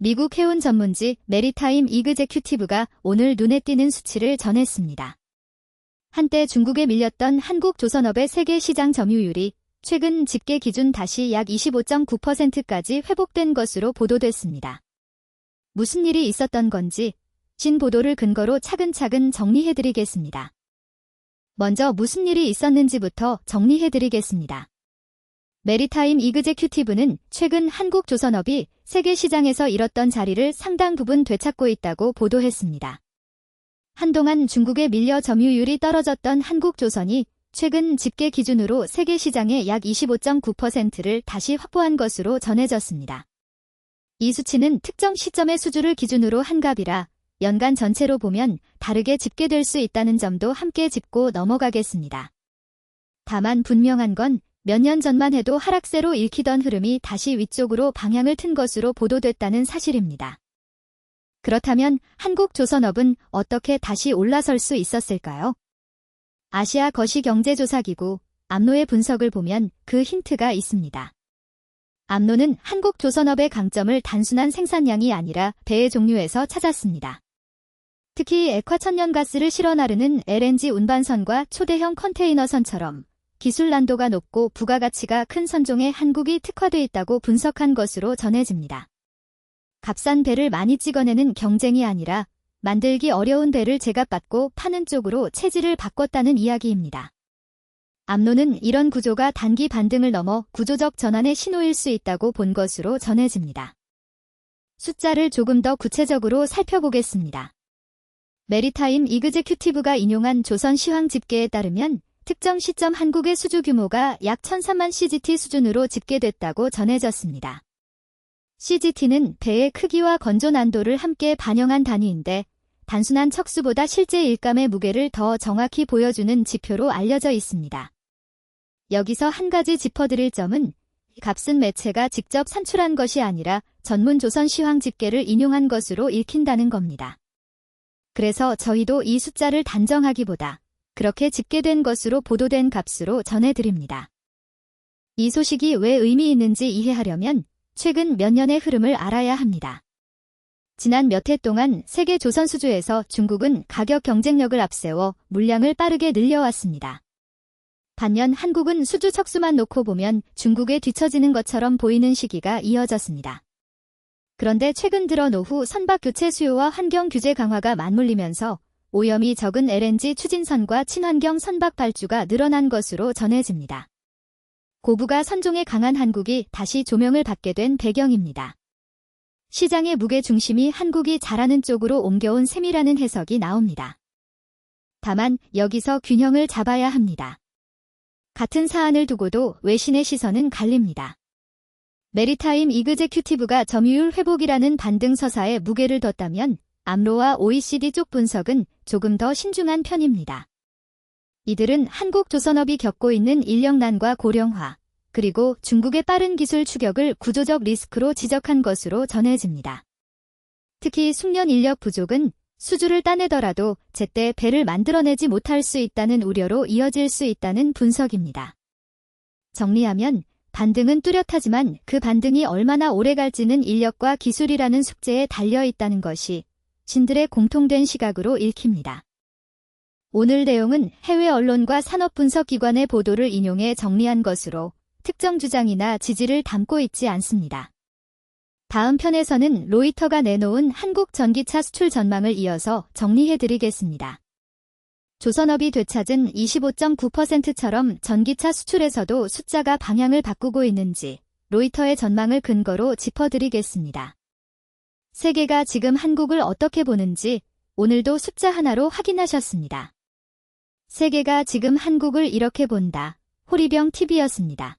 미국 해운 전문지 메리타임 이그제큐티브가 오늘 눈에 띄는 수치를 전했습니다. 한때 중국에 밀렸던 한국 조선업의 세계 시장 점유율이 최근 집계 기준 다시 약 25.9%까지 회복된 것으로 보도됐습니다. 무슨 일이 있었던 건지 진 보도를 근거로 차근차근 정리해드리겠습니다. 먼저 무슨 일이 있었는지부터 정리해드리겠습니다. 메리타임 이그제큐티브는 최근 한국 조선업이 세계 시장에서 잃었던 자리를 상당 부분 되찾고 있다고 보도했습니다. 한동안 중국에 밀려 점유율이 떨어졌던 한국조선이 최근 집계 기준으로 세계 시장의 약 25.9%를 다시 확보한 것으로 전해졌습니다. 이 수치는 특정 시점의 수주를 기준으로 한 값이라 연간 전체로 보면 다르게 집계될 수 있다는 점도 함께 짚고 넘어가겠습니다. 다만 분명한 건 몇 년 전만 해도 하락세로 읽히던 흐름이 다시 위쪽으로 방향을 튼 것으로 보도됐다는 사실입니다. 그렇다면 한국조선업은 어떻게 다시 올라설 수 있었을까요? 아시아 거시경제조사기구 암노의 분석을 보면 그 힌트가 있습니다. 암노는 한국조선업의 강점을 단순한 생산량이 아니라 배의 종류에서 찾았습니다. 특히 액화천연가스를 실어 나르는 LNG 운반선과 초대형 컨테이너선처럼 기술 난도가 높고 부가가치가 큰 선종에 한국이 특화돼 있다고 분석한 것으로 전해집니다. 값싼 배를 많이 찍어내는 경쟁이 아니라 만들기 어려운 배를 제값받고 파는 쪽으로 체질을 바꿨다는 이야기입니다. 암노는 이런 구조가 단기 반등을 넘어 구조적 전환의 신호일 수 있다고 본 것으로 전해집니다. 숫자를 조금 더 구체적으로 살펴보겠습니다. 메리타임 이그제큐티브가 인용한 조선 시황 집계에 따르면 특정 시점 한국의 수주 규모가 약 1,003만 CGT 수준으로 집계됐다고 전해졌습니다. CGT는 배의 크기와 건조 난도를 함께 반영한 단위인데 단순한 척수보다 실제 일감의 무게를 더 정확히 보여주는 지표로 알려져 있습니다. 여기서 한 가지 짚어드릴 점은 이 값은 매체가 직접 산출한 것이 아니라 전문 조선 시황 집계를 인용한 것으로 읽힌다는 겁니다. 그래서 저희도 이 숫자를 단정하기보다 그렇게 집계된 것으로 보도된 값으로 전해드립니다. 이 소식이 왜 의미 있는지 이해하려면 최근 몇 년의 흐름을 알아야 합니다. 지난 몇 해 동안 세계 조선 수주에서 중국은 가격 경쟁력을 앞세워 물량을 빠르게 늘려왔습니다. 반면 한국은 수주 척수만 놓고 보면 중국에 뒤처지는 것처럼 보이는 시기가 이어졌습니다. 그런데 최근 들어 노후 선박 교체 수요와 환경 규제 강화가 맞물리면서 오염이 적은 LNG 추진선과 친환경 선박 발주가 늘어난 것으로 전해집니다. 고부가 선종에 강한 한국이 다시 조명을 받게 된 배경입니다. 시장의 무게 중심이 한국이 잘하는 쪽으로 옮겨온 셈이라는 해석이 나옵니다. 다만 여기서 균형을 잡아야 합니다. 같은 사안을 두고도 외신의 시선은 갈립니다. 메리타임 이그제큐티브가 점유율 회복이라는 반등 서사에 무게를 뒀다면 암로와 OECD 쪽 분석은 조금 더 신중한 편입니다. 이들은 한국 조선업이 겪고 있는 인력난과 고령화, 그리고 중국의 빠른 기술 추격을 구조적 리스크로 지적한 것으로 전해집니다. 특히 숙련 인력 부족은 수주를 따내더라도 제때 배를 만들어내지 못할 수 있다는 우려로 이어질 수 있다는 분석입니다. 정리하면 반등은 뚜렷하지만 그 반등이 얼마나 오래 갈지는 인력과 기술이라는 숙제에 달려 있다는 것이 신들의 공통된 시각으로 읽힙니다. 오늘 내용은 해외 언론과 산업분석기관의 보도를 인용해 정리한 것으로 특정 주장이나 지지를 담고 있지 않습니다. 다음 편에서는 로이터가 내놓은 한국 전기차 수출 전망을 이어서 정리해드리겠습니다. 조선업이 되찾은 25.9%처럼 전기차 수출에서도 숫자가 방향을 바꾸고 있는지 로이터의 전망을 근거로 짚어드리겠습니다. 세계가 지금 한국을 어떻게 보는지 오늘도 숫자 하나로 확인하셨습니다. 세계가 지금 한국을 이렇게 본다. 호리병TV였습니다.